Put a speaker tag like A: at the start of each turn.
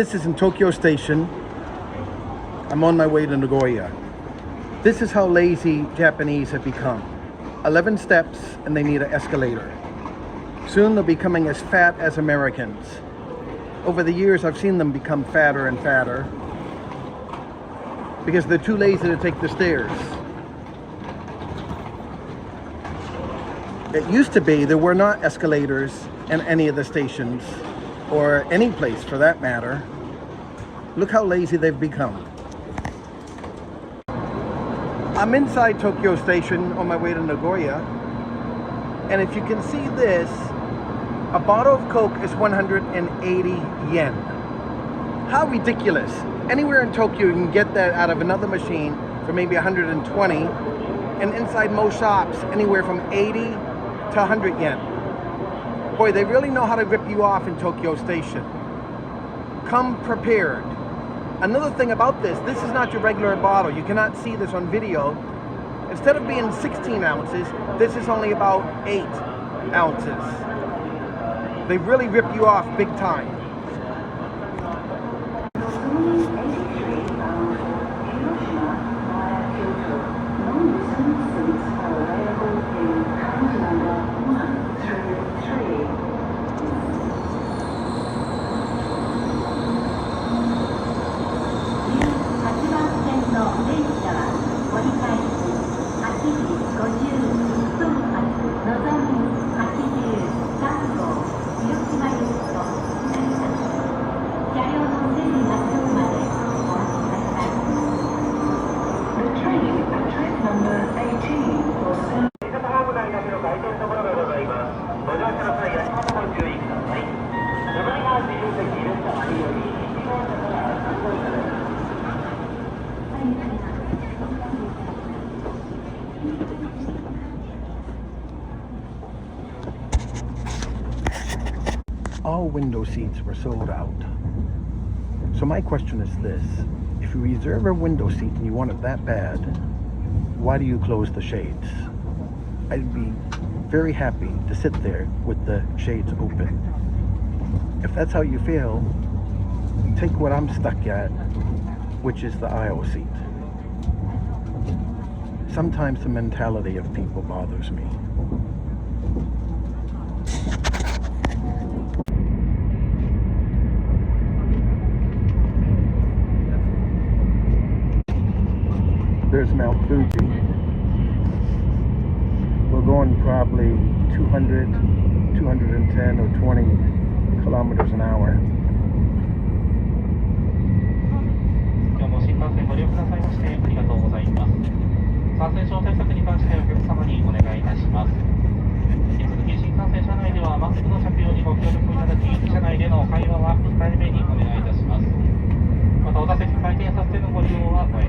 A: This is in Tokyo Station. I'm on my way to Nagoya. This is how lazy Japanese have become. 11 steps and they need an escalator. Soon they're becoming as fat as Americans. Over the years, I've seen them become fatter and fatter because they're too lazy to take the stairs. It used to be there were not escalators in any of the stations, or any place for that matter. Look how lazy they've become. I'm inside Tokyo Station on my way to Nagoya, and if you can see this, a bottle of Coke is 180 yen. How ridiculous. Anywhere in Tokyo you can get that out of another machine for maybe 120, and inside most shops anywhere from 80 to 100 yen. Boy, they really know how to rip you off in Tokyo Station. Come prepared. Another thing about this is not your regular bottle. You cannot see this on video. Instead of being 16 ounces, this is only about 8 ounces. They really rip you off big time. All window seats were sold out. So my question is this: if you reserve a window seat and you want it that bad, why do you close the shades? I'd be very happy to sit there with the shades open. If that's how you feel, take what I'm stuck at, which is the aisle seat. Sometimes the mentality of people bothers me. There's Mount Fuji. We're going probably 200, 210 or 20 kilometers an hour.
B: 今日も新幹線ご利用くださいましてありがとうございます。感染症対策に関してお客様にお願いいたします。引き続き新幹線車内ではマスクの着用にご協力いただき